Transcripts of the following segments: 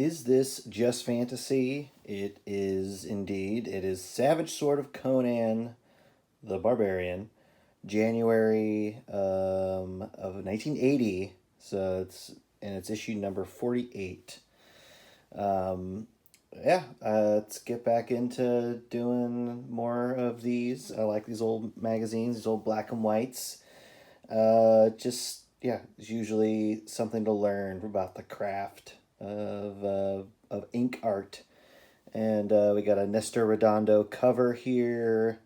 Is this just fantasy? It is indeed. It is Savage Sword of Conan the Barbarian, January of 1980. It's issue number 48. Um, let's get back into doing more of these. I like these old magazines, these old black and whites. It's usually something to learn about the craft of ink art. And we got a Nestor Redondo cover here,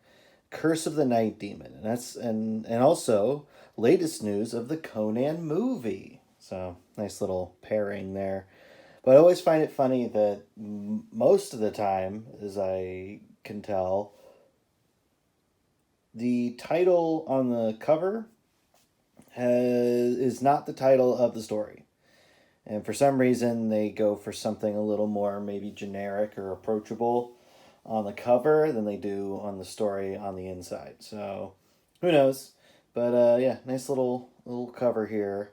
Curse of the Night Demon, and also latest news of the Conan movie. So nice little pairing there. But I always find it funny that most of the time, as I can tell, the title on the cover is not the title of the story. And for some reason, they go for something a little more maybe generic or approachable on the cover than they do on the story on the inside. So, who knows? But nice little cover here.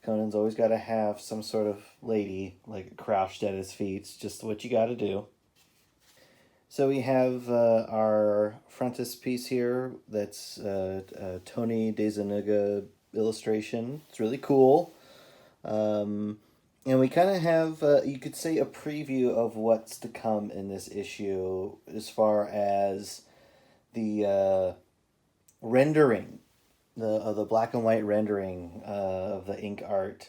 Conan's always got to have some sort of lady like crouched at his feet. It's just what you got to do. So we have our frontispiece here. That's Tony DeZuniga illustration. It's really cool. And we kind of have, you could say, a preview of what's to come in this issue as far as the rendering, the black and white rendering of the ink art,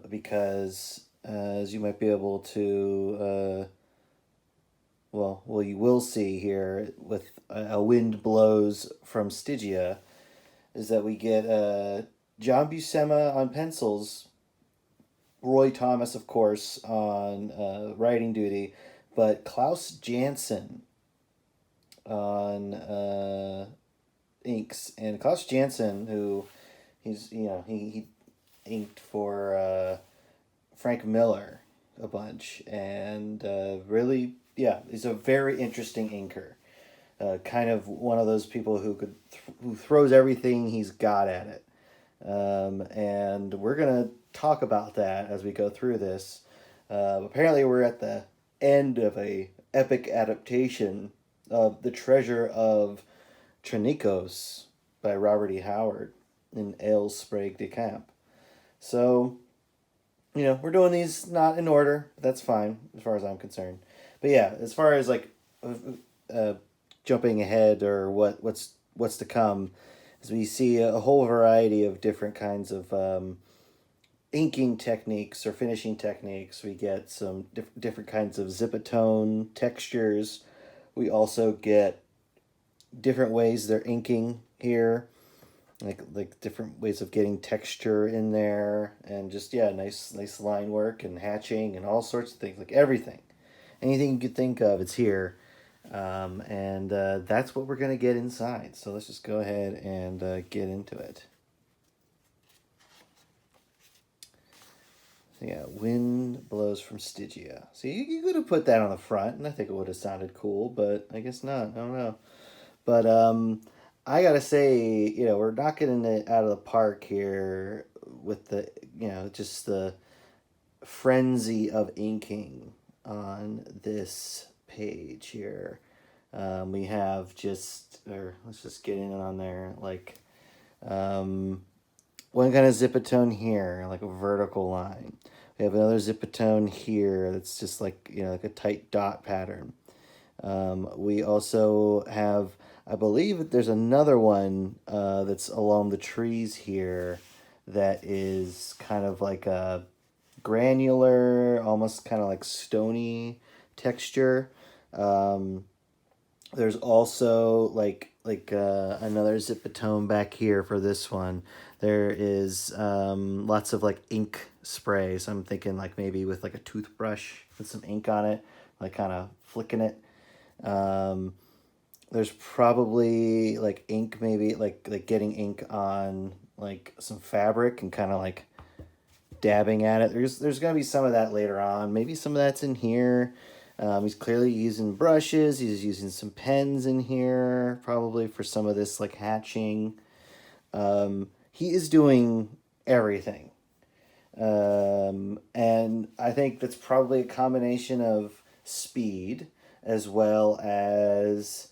because as you might be able to, you will see here with A Wind Blows from Stygia, is that we get John Buscema on pencils, Roy Thomas, of course, on writing duty, but Klaus Janson on inks. And Klaus Janson, who he inked for Frank Miller a bunch, and really, he's a very interesting inker. Kind of one of those people who throws everything he's got at it. And we're going to talk about that as we go through this. Apparently we're at the end of a epic adaptation of The Treasure of Tronikos by Robert E. Howard in Ailes Sprague de Camp. So, we're doing these not in order. But that's fine as far as I'm concerned. But yeah, as far as like jumping ahead or what's to come, as we see a whole variety of different kinds of inking techniques or finishing techniques. We get some different kinds of zipatone textures. We also get different ways they're inking here, like different ways of getting texture in there, and just nice line work and hatching and all sorts of things, like anything you could think of, it's here. And that's what we're going to get inside. So let's just go ahead and get into it. So Wind Blows from Stygia. So you could have put that on the front, and I think it would have sounded cool, but I guess not. I don't know. But I got to say, we're knocking it out of the park here with the, just the frenzy of inking on this page here. We have let's just get in on there, like one kind of zipatone here, like a vertical line. We have another zipatone here that's just like, like a tight dot pattern. We also have, I believe that there's another one that's along the trees here that is kind of like a granular, almost kind of like stony texture. There's also like another zipatone back here for this one. There is lots of like ink spray. So I'm thinking like maybe with like a toothbrush with some ink on it, like kind of flicking it. There's probably like ink, maybe like getting ink on like some fabric and kind of like dabbing at it. There's gonna be some of that later on. Maybe some of that's in here. He's clearly using brushes. He's using some pens in here, probably for some of this like hatching. He is doing everything. And I think that's probably a combination of speed as well as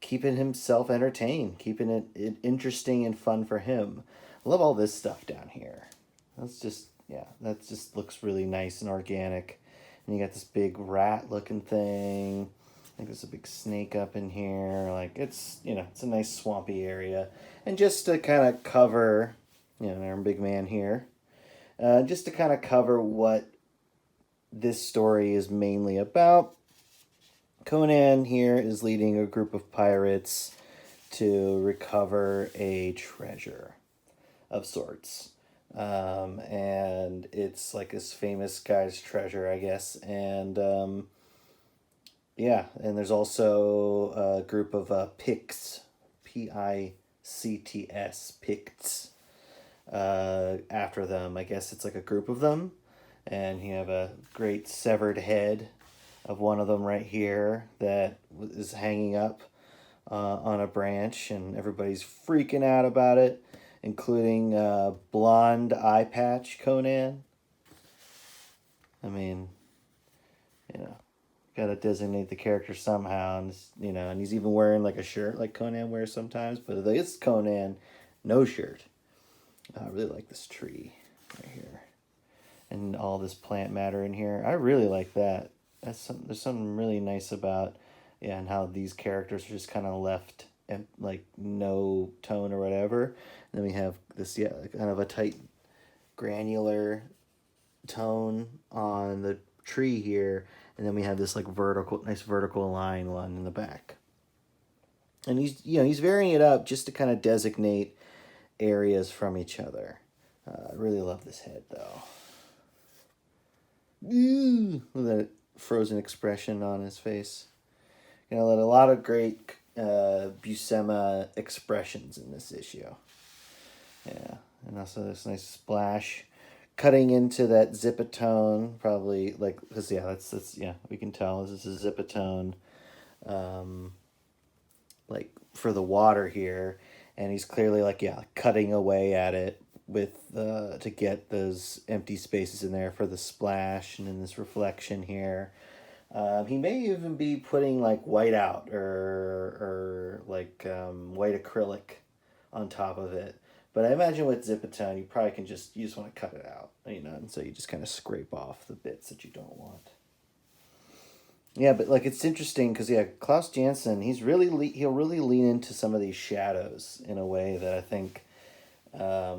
keeping himself entertained, keeping it interesting and fun for him. I love all this stuff down here. That's just, yeah, that just looks really nice and organic. And you got this big rat looking thing. I think there's a big snake up in here. Like, it's, it's a nice swampy area. And just to kind of cover, our big man here, just to kind of cover what this story is mainly about, Conan here is leading a group of pirates to recover a treasure of sorts. And it's like this famous guy's treasure, I guess. And yeah, and there's also a group of Picts, Picts, Picts, after them. I guess it's like a group of them. And you have a great severed head of one of them right here that is hanging up on a branch, and everybody's freaking out about it, including blonde eye patch Conan. I mean, gotta designate the character somehow, and and he's even wearing like a shirt like Conan wears sometimes, but it's Conan, no shirt. I really like this tree right here, and all this plant matter in here. I really like that. There's something really nice about, and how these characters are just kind of left and like no tone or whatever. And then we have this kind of a tight granular tone on the tree here, and then we have this like nice vertical line in the back. And he's varying it up just to kind of designate areas from each other. I really love this head though. With that frozen expression on his face. A lot of great Buscema expressions in this issue. Yeah, and also this nice splash cutting into that zipatone, probably like, because that's we can tell this is a zipatone, like for the water here, and he's clearly like cutting away at it with to get those empty spaces in there for the splash, and in this reflection here. He may even be putting like white out or like white acrylic on top of it. But I imagine with Zipatone, you just want to cut it out, and so you just kind of scrape off the bits that you don't want. Yeah, but like it's interesting because Klaus Janson, he'll really lean into some of these shadows in a way that I think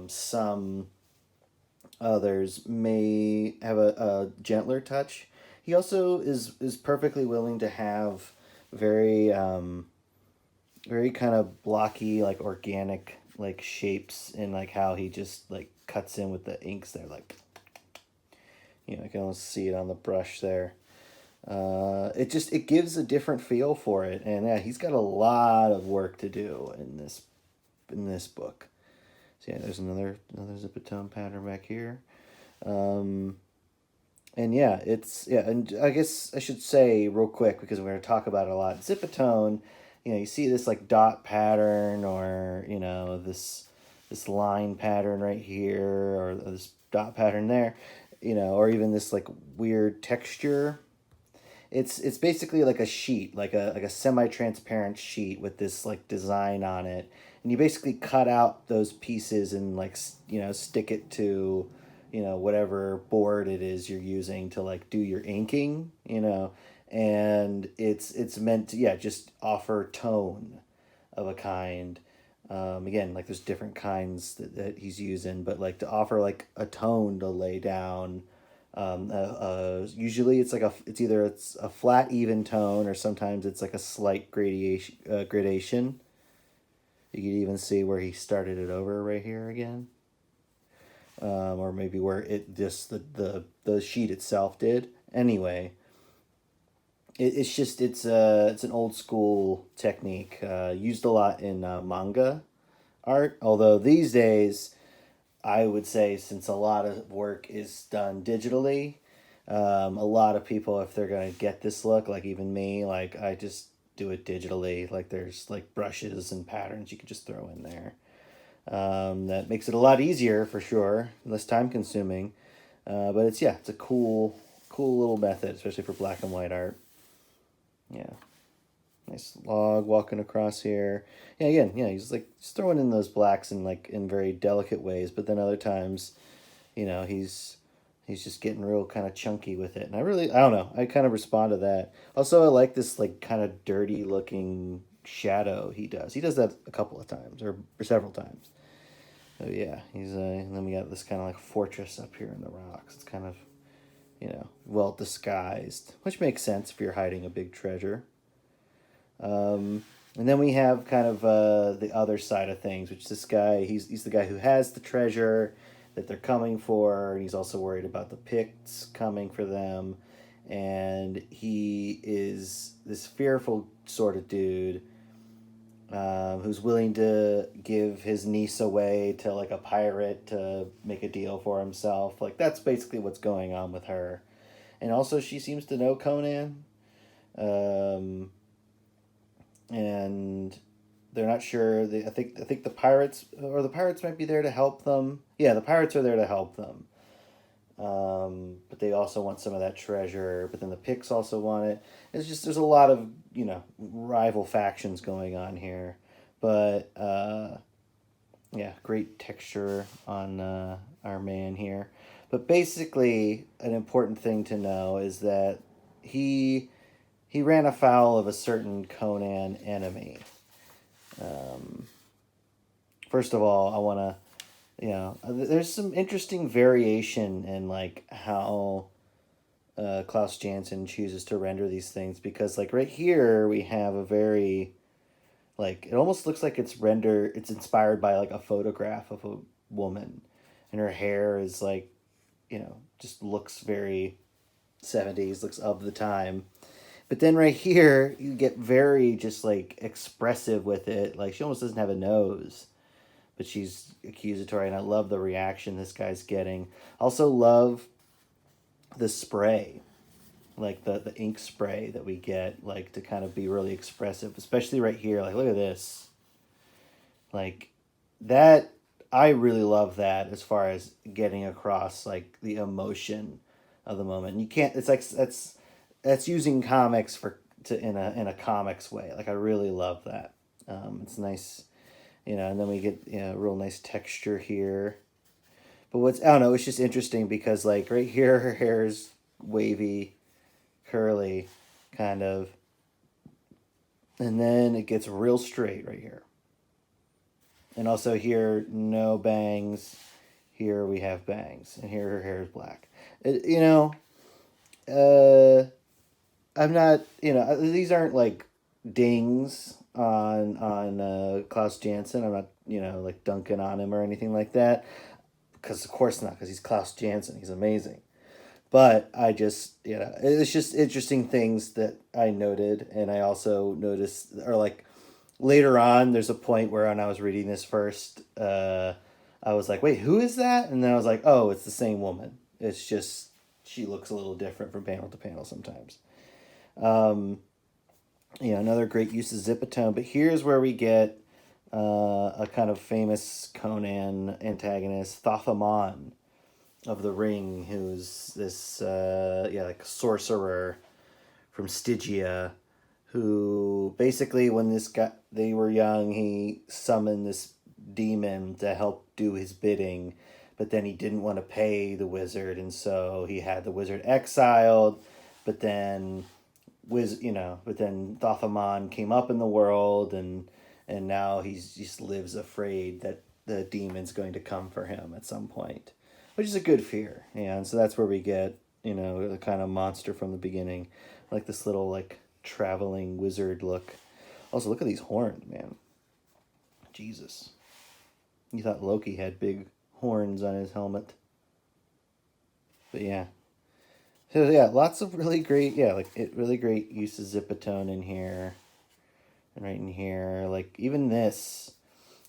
some others may have a gentler touch. He also is perfectly willing to have very very kind of blocky, like organic like shapes, and like how he just like cuts in with the inks there, like I can almost see it on the brush there. It gives a different feel for it, and he's got a lot of work to do in this book. So there's another zipatone pattern back here. And and I guess I should say real quick, because we're going to talk about it a lot. Zipatone, you see this like dot pattern, or this line pattern right here, or this dot pattern there, or even this like weird texture. It's basically like a sheet, like a semi-transparent sheet with this like design on it, and you basically cut out those pieces and like stick it to whatever board it is you're using to like do your inking, and it's meant to just offer tone of a kind. Again, like there's different kinds that he's using, but like to offer like a tone to lay down. Usually it's either a flat even tone, or sometimes it's like a slight gradation. You can even see where he started it over right here again. Or maybe where it just the sheet itself did. Anyway, it's an old school technique used a lot in manga art. Although these days, I would say, since a lot of work is done digitally, a lot of people, if they're gonna get this look, like even me, like I just do it digitally. Like there's like brushes and patterns you can just throw in there. That makes it a lot easier for sure, less time consuming. But it's a cool little method, especially for black and white art. Yeah. Nice log walking across here. Yeah, again, he's like just throwing in those blacks in like in very delicate ways, but then other times, he's just getting real kind of chunky with it. And I don't know, I kind of respond to that. Also, I like this like kind of dirty looking shadow he does. He does that a couple of times or several times. So yeah, and then we got this kind of like fortress up here in the rocks. It's kind of, well disguised, which makes sense if you're hiding a big treasure. And then we have kind of the other side of things, which this guy, he's the guy who has the treasure that they're coming for, and he's also worried about the Picts coming for them. And he is this fearful sort of dude who's willing to give his niece away to like a pirate to make a deal for himself. Like that's basically what's going on with her. And also she seems to know Conan. And they're not sure. I think the pirates might be there to help them. Yeah, the pirates are there to help them. But they also want some of that treasure. But then the Picts also want it. It's just there's a lot of rival factions going on here. But yeah, great texture on our man here. But basically, an important thing to know is that he ran afoul of a certain Conan enemy. First of all, I want to, there's some interesting variation in like how Klaus Janson chooses to render these things, because like right here we have a very, like, it almost looks like it's inspired by like a photograph of a woman, and her hair is like, just looks very 70s, looks of the time. But then right here, you get very just like expressive with it. Like she almost doesn't have a nose, but she's accusatory, and I love the reaction this guy's getting. Also love the spray, like the ink spray that we get, like to kind of be really expressive, especially right here. Like look at this, like that. I really love that as far as getting across like the emotion of the moment. And you can't. It's like that's using comics in a comics way. Like I really love that. It's nice, and then we get real nice texture here. But I don't know, it's just interesting because like right here her hair is wavy, curly, kind of, and then it gets real straight right here. And also here, no bangs. Here we have bangs, and here her hair is black. I'm not, these aren't like dings on Klaus Janson. I'm not, like dunking on him or anything like that, because of course not, because he's Klaus Janson. He's amazing. But I just, it's just interesting things that I noted, and I also noticed, or like later on, there's a point where when I was reading this first, I was like, wait, who is that? And then I was like, oh, it's the same woman. It's just she looks a little different from panel to panel sometimes. Another great use of Zipatone, but here's where we get a kind of famous Conan antagonist, Thothamon of the Ring, who's this like sorcerer from Stygia, who basically when they were young, he summoned this demon to help do his bidding, but then he didn't want to pay the wizard, and so he had the wizard exiled, but then Thothamon came up in the world, and now he just lives afraid that the demon's going to come for him at some point, which is a good fear. And so that's where we get, the kind of monster from the beginning, like this little like traveling wizard look. Also, look at these horns, man. Jesus. You thought Loki had big horns on his helmet. But yeah. So yeah, lots of really great, really great use of Zipatone in here. And right in here, like even this,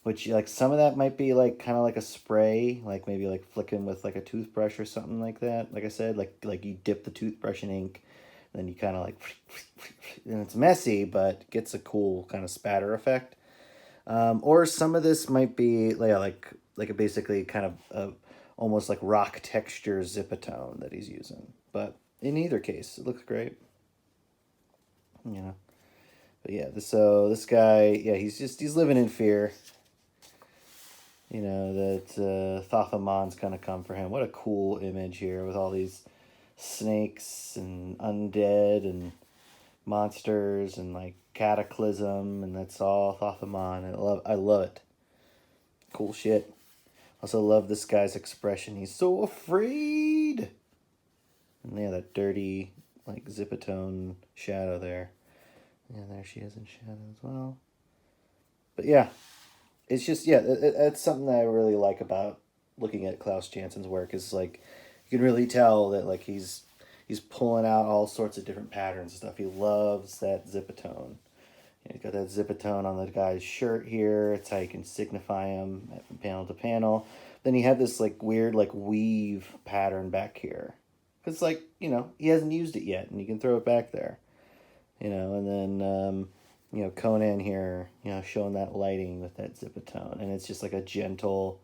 which like some of that might be like kind of like a spray, like maybe like flicking with like a toothbrush or something like that. Like I said, like you dip the toothbrush in ink, and then you kind of like, and it's messy, but gets a cool kind of spatter effect. Or some of this might be like basically kind of almost like rock texture zipatone that he's using. But in either case, it looks great. You know. But yeah, so this guy, yeah, he's living in fear. You know, that Thothamon's gonna come for him. What a cool image here with all these snakes and undead and monsters and like cataclysm, and that's all Thothamon. I love it. Cool shit. Also love this guy's expression. He's so afraid. And yeah, that dirty like zipatone shadow there. Yeah, there she is in shadow as well. But yeah, it's just, yeah, it's something that I really like about looking at Klaus Janson's work is like, you can really tell that like he's pulling out all sorts of different patterns and stuff. He loves that zipatone. You know, he's got that zipatone on the guy's shirt here. It's how you can signify him from panel to panel. Then you have this like weird like weave pattern back here. Because like, you know, he hasn't used it yet and you can throw it back there. You know, and then, you know, Conan here, you know, showing that lighting with that zipatone. And it's just like a gentle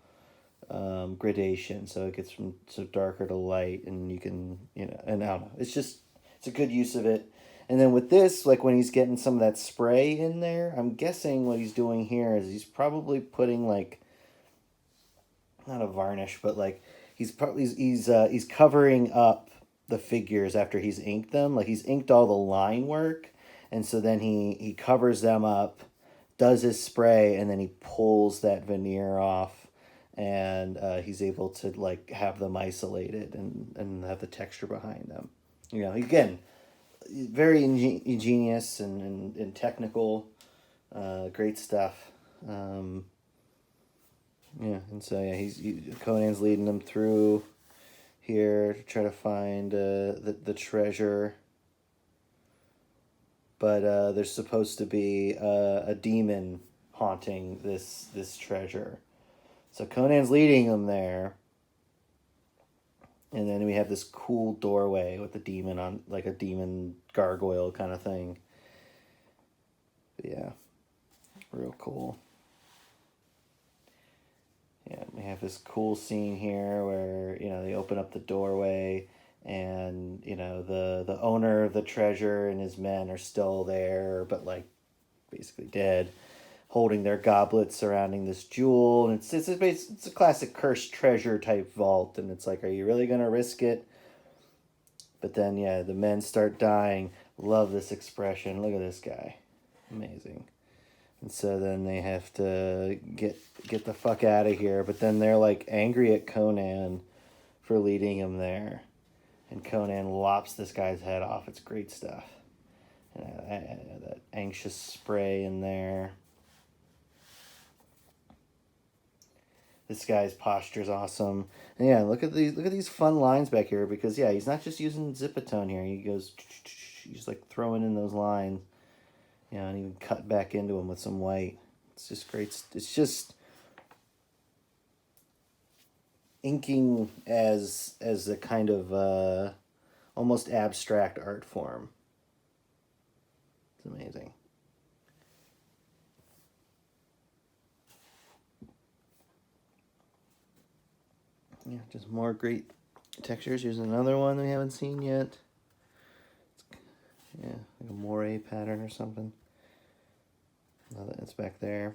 gradation. So it gets from so darker to light and you can, you know, and I don't know. It's just, it's a good use of it. And then with this, like when he's getting some of that spray in there, I'm guessing what he's doing here is he's probably putting like, not a varnish, but like he's covering up the figures after he's inked them. Like he's inked all the line work, and so then he covers them up, does his spray, and then he pulls that veneer off, and he's able to like have them isolated and have the texture behind them. You know, again, very ingenious and technical, great stuff. Yeah, and so yeah, Conan's leading them through here to try to find the treasure. But there's supposed to be a demon haunting this treasure. So Conan's leading them there. And then we have this cool doorway with the demon on, like a demon gargoyle kind of thing. But yeah, real cool. Yeah, we have this cool scene here where, you know, they open up the doorway and, you know, the owner of the treasure and his men are still there, but like basically dead, holding their goblets surrounding this jewel. And it's a classic cursed treasure type vault. And it's like, are you really going to risk it? But then, yeah, the men start dying. Love this expression. Look at this guy. Amazing. And so then they have to get the fuck out of here. But then they're like angry at Conan for leading him there. And Conan lops this guy's head off. It's great stuff. And that anxious spray in there. This guy's posture's awesome. And yeah, look at these fun lines back here because yeah, he's not just using zipatone here. He goes, he's like throwing in those lines. You know, and even cut back into him with some white. It's just great. It's just inking as a kind of almost abstract art form. It's amazing. Yeah, just more great textures. Here's another one we haven't seen yet. Yeah, like a moire pattern or something. It's back there.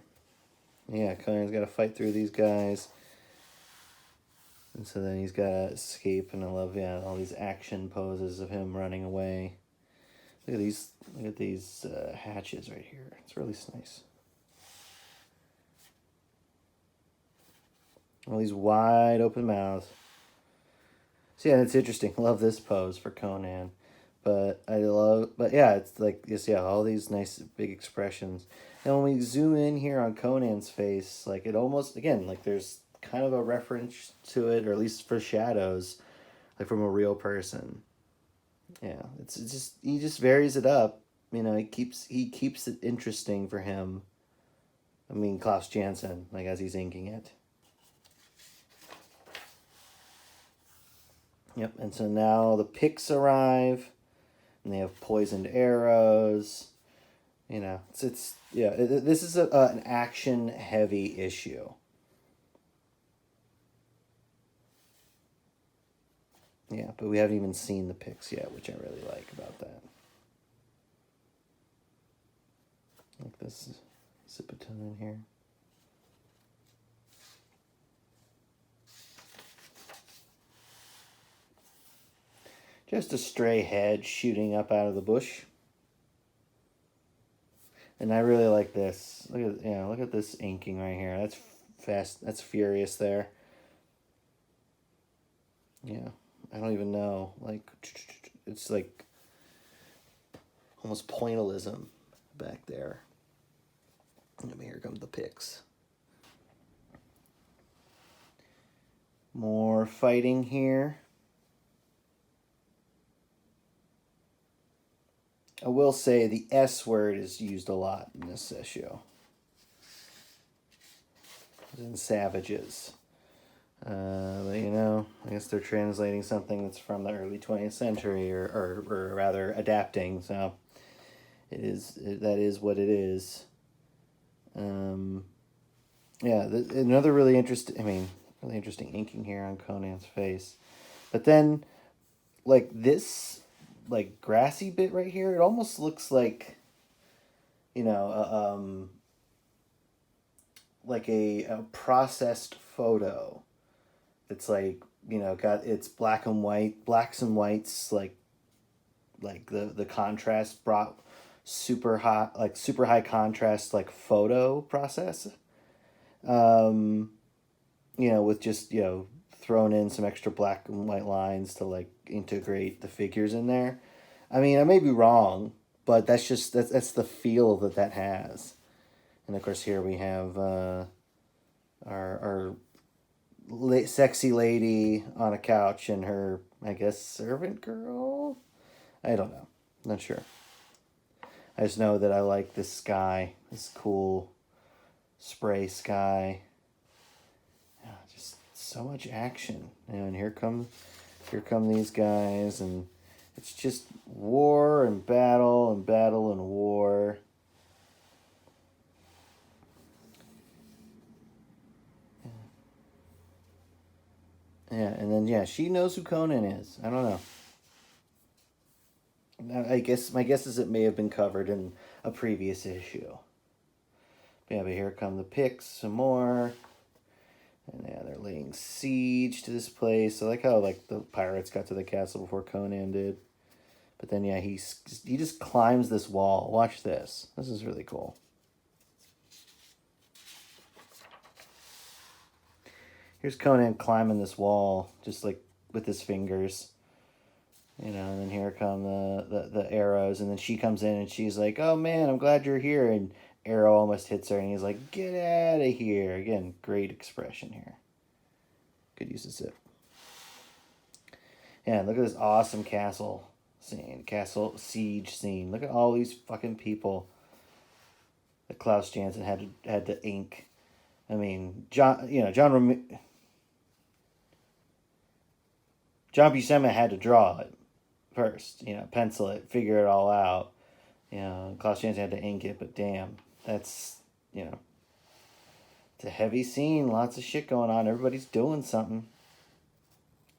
Yeah, Conan's got to fight through these guys. And so then he's got to escape, and I love, yeah, all these action poses of him running away. Look at these hatches right here. It's really nice. All these wide open mouths. So yeah, it's interesting. I love this pose for Conan. But yeah, it's like, just, yeah, all these nice big expressions. And when we zoom in here on Conan's face, like it almost, again, like there's kind of a reference to it, or at least for shadows, like from a real person. Yeah, it's just, he just varies it up. You know, he keeps it interesting for him. I mean, Klaus Janson, like as he's inking it. Yep, and so now the picks arrive. And they have poisoned arrows. You know, this is an action heavy issue. Yeah, but we haven't even seen the pics yet, which I really like about that. Like this zipatone in here. Just a stray head shooting up out of the bush. And I really like this. Look at this inking right here. That's fast. That's furious there. Yeah, I don't even know. Like, it's like almost pointillism back there. And here comes the pics. More fighting here. I will say the S word is used a lot in this issue. In Savages. But you know, I guess they're translating something that's from the early 20th century, or rather adapting, so that is what it is. Yeah, another really interesting inking here on Conan's face. But then, like this, like grassy bit right here, it almost looks like, you know, like a processed photo. It's like, you know, got it's blacks and whites, like the contrast brought super high contrast, like photo process. You know, with just, you know, thrown in some extra black and white lines to like integrate the figures in there. I mean, I may be wrong, but that's the feel that has. And of course, here we have our sexy lady on a couch and her, I guess, servant girl. I don't know, not sure. I just know that I like this sky, this cool spray sky. Yeah, just so much action. And here come these guys, and it's just war and battle and battle and war. Yeah, and then yeah, she knows who Conan is. I don't know. I guess my guess is it may have been covered in a previous issue. Yeah, but here come the pics some more. And yeah, they're laying siege to this place. I like how like the pirates got to the castle before Conan did. But then yeah, he just climbs this wall. Watch this. This is really cool. Here's Conan climbing this wall, just like with his fingers. You know, and then here come the arrows, and then she comes in and she's like, "Oh man, I'm glad you're here." And arrow almost hits her, and he's like, "Get out of here!" Again, great expression here. Could use a sip. Yeah, look at this awesome castle siege scene. Look at all these fucking people that Klaus Janson had to ink. I mean, John Buscema had to draw it first, you know, pencil it, figure it all out. You know, Klaus Janson had to ink it, but damn, that's, you know, it's a heavy scene, lots of shit going on, everybody's doing something.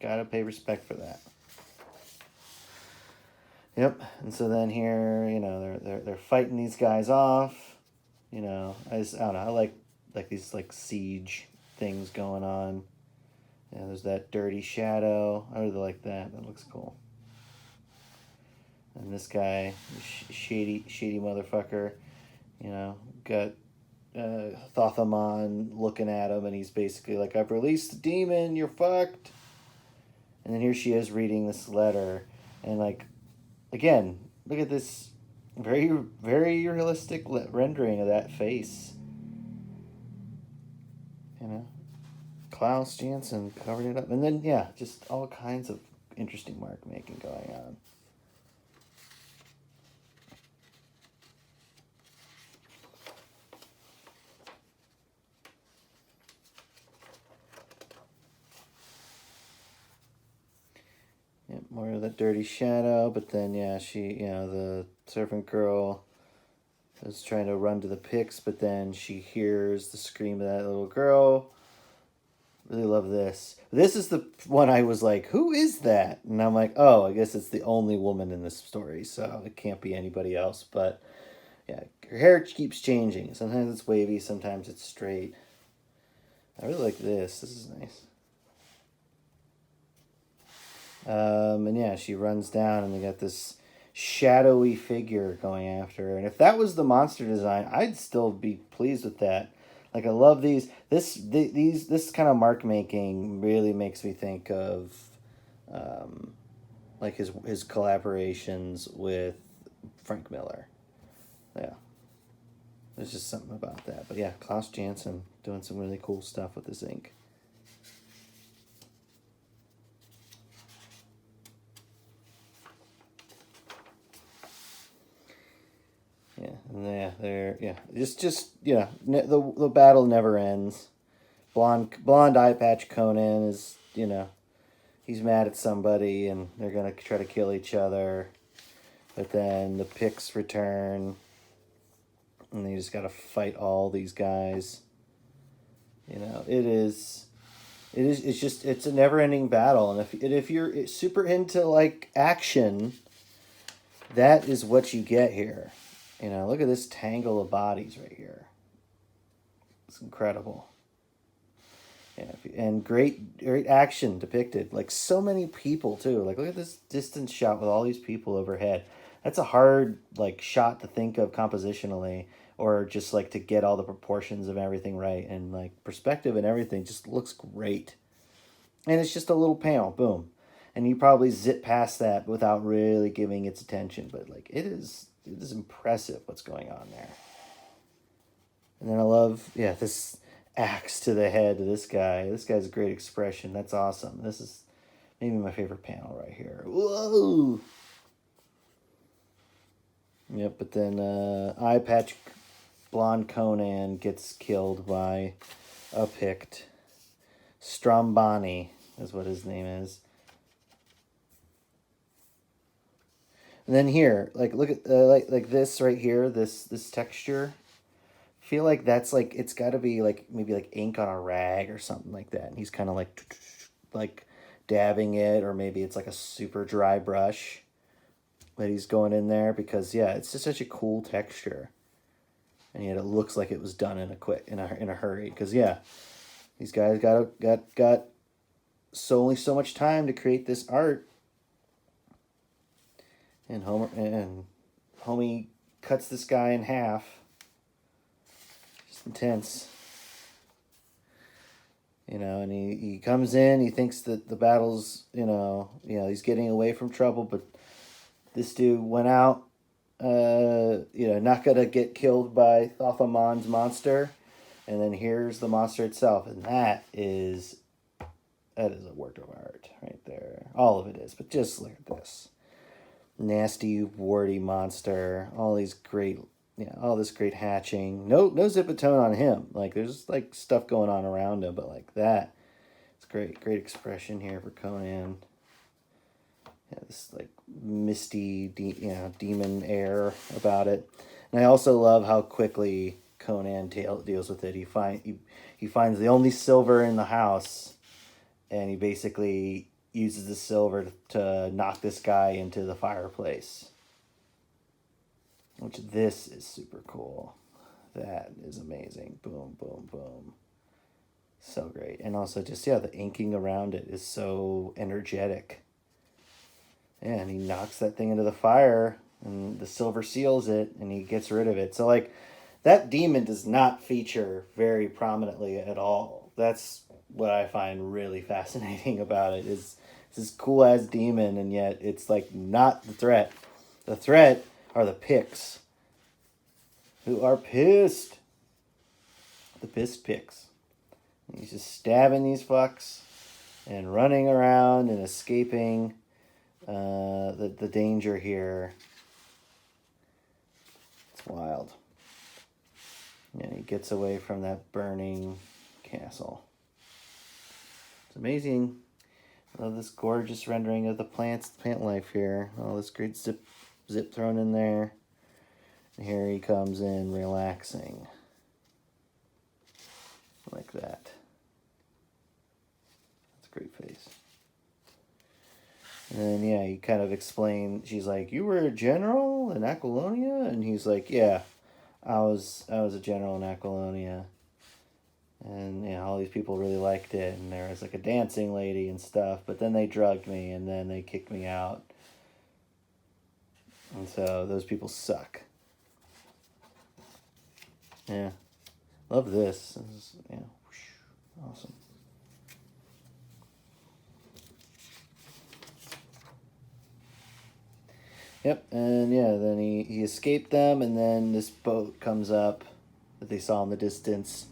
Gotta pay respect for that. Yep, and so then here, you know, they're fighting these guys off. You know, I don't know, I like these like siege things going on. Yeah, there's that dirty shadow. I really like that. That looks cool. And this guy, shady motherfucker, you know, got Thothamon looking at him, and he's basically like, "I've released the demon. You're fucked." And then here she is reading this letter, and like, again, look at this very realistic rendering of that face. You know, Klaus Janson covered it up, and then yeah, just all kinds of interesting mark making going on. Yep, more of that dirty shadow, but then yeah, the servant girl is trying to run to the pics, but then she hears the scream of that little girl. Really love this. This is the one I was like, who is that? And I'm like, oh, I guess it's the only woman in this story, so it can't be anybody else. But yeah, her hair keeps changing. Sometimes it's wavy, sometimes it's straight. I really like this. This is nice. And yeah, she runs down, and they got this shadowy figure going after her. And if that was the monster design, I'd still be pleased with that. Like, I love these. This kind of mark making really makes me think of, like his collaborations with Frank Miller. Yeah, there's just something about that. But yeah, Klaus Janson doing some really cool stuff with this ink. Yeah, and the battle never ends. Blonde eye patch Conan is, he's mad at somebody and they're gonna try to kill each other, but then the Picts return, and they just gotta fight all these guys. It's a never ending battle, and if you're super into like action, that is what you get here. Look at this tangle of bodies right here. It's incredible. Yeah, and great action depicted. Like, so many people too. Like, look at this distance shot with all these people overhead. That's a hard like shot to think of compositionally, or just like to get all the proportions of everything right, and like perspective and everything just looks great. And it's just a little panel, boom, and you probably zip past that without really giving its attention. But like, it is impressive what's going on there. And then I love, this axe to the head of this guy. This guy's a great expression. That's awesome. This is maybe my favorite panel right here. Whoa! Yep, but then eye patch blonde Conan gets killed by a Pict. Strombani is what his name is. And then here, like, look at like this right here, this texture. I feel like that's like, it's got to be like maybe like ink on a rag or something like that. And he's kind of like dabbing it, or maybe it's like a super dry brush that he's going in there, because it's just such a cool texture. And yet it looks like it was done in a hurry, because these guys got only so much time to create this art. And homie cuts this guy in half. Just intense. And he comes in, he thinks that the battle's, he's getting away from trouble, but this dude went out, not gonna get killed by Thothamon's monster, and then here's the monster itself, and that is a work of art right there. All of it is, but just look at this. Nasty, warty monster, all this great hatching. No zipatone on him. Like, there's like stuff going on around him, but like that, it's great expression here for Conan. This like misty, demon air about it. And I also love how quickly Conan deals with it. He finds the only silver in the house, and he basically uses the silver to knock this guy into the fireplace. Which, this is super cool. That is amazing. Boom, boom, boom. So great. And also just, the inking around it is so energetic. And he knocks that thing into the fire, and the silver seals it, and he gets rid of it. So, like, that demon does not feature very prominently at all. That's what I find really fascinating about it, is this cool-ass demon, and yet it's, like, not the threat. The threat are the Picts, who are pissed. The pissed Picts. And he's just stabbing these fucks and running around and escaping the danger here. It's wild. And he gets away from that burning castle. It's amazing. I love this gorgeous rendering of the plant life here. All this great zip thrown in there. And here he comes in relaxing. Like that. great face. And then, yeah, he kind of explained, she's like, you were a general in Aquilonia? And he's like, yeah, I was a general in Aquilonia. And, you know, all these people really liked it. And there was, like, a dancing lady and stuff. But then they drugged me, and then they kicked me out. And so those people suck. Yeah. Love this. This is, yeah, awesome. Yep, and yeah, then he escaped them, and then this boat comes up that they saw in the distance,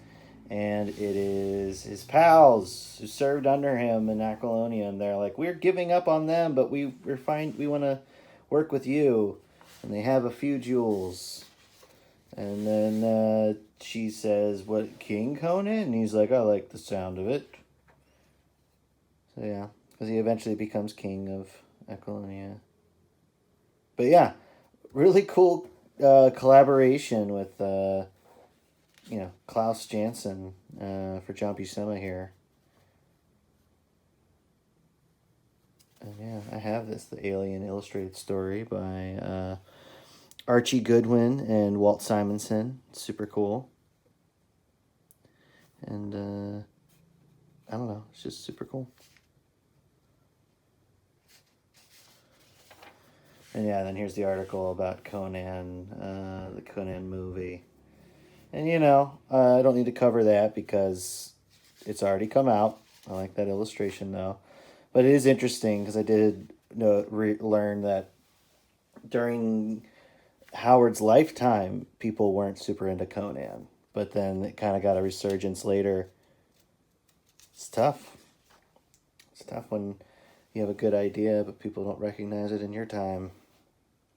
and it is his pals who served under him in Aquilonia, and they're like, we're giving up on them, but we're fine. We want to work with you, and they have a few jewels. And then she says, what, King Conan? And he's like, I like the sound of it. So yeah, because he eventually becomes king of Aquilonia. But yeah, really cool collaboration with, you know, Klaus Janson for John Buscema here. And yeah, I have this, the Alien Illustrated Story by Archie Goodwin and Walt Simonson. Super cool. And I don't know, it's just super cool. And yeah, then here's the article about Conan, the Conan movie. And you know, I don't need to cover that because it's already come out. I like that illustration though. But it is interesting because I did learn that during Howard's lifetime, people weren't super into Conan. But then it kind of got a resurgence later. It's tough. It's tough when you have a good idea, but people don't recognize it in your time.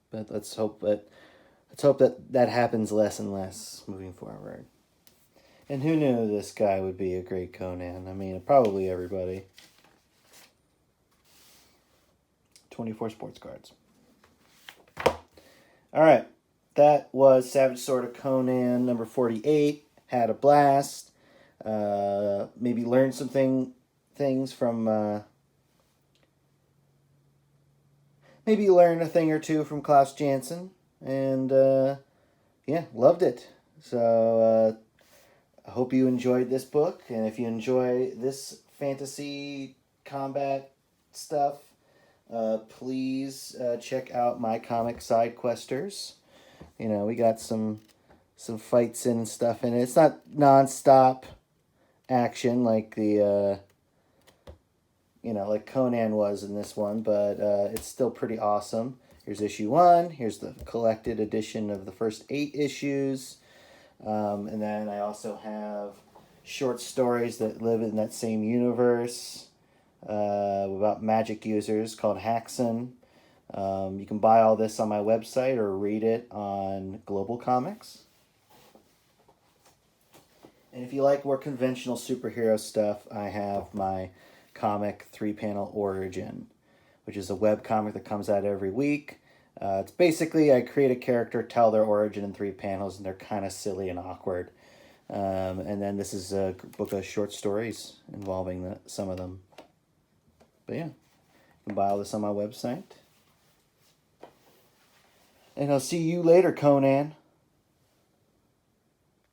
But let's hope that happens less and less moving forward. And who knew this guy would be a great Conan? I mean, probably everybody. 24 sports cards. All right. That was Savage Sword of Conan, number 48. Had a blast. Maybe learned some things from... maybe learn a thing or two from Klaus Janson. And, yeah, loved it. So, I hope you enjoyed this book. And if you enjoy this fantasy combat stuff, please check out my comic Side Questers. You know, we got some fights and stuff in it. It's not non-stop action like the... you know, like Conan was in this one, but it's still pretty awesome. Here's issue 1. Here's the collected edition of the first 8 issues. And then I also have short stories that live in that same universe about magic users called Haxon. You can buy all this on my website or read it on Global Comics. And if you like more conventional superhero stuff, I have my comic 3-panel Origin, which is a web comic that comes out every week. It's basically I create a character, tell their origin in 3 panels, and they're kind of silly and awkward. And then this is a book of short stories involving some of them. But yeah, you can buy all this on my website. And I'll see you later, Conan.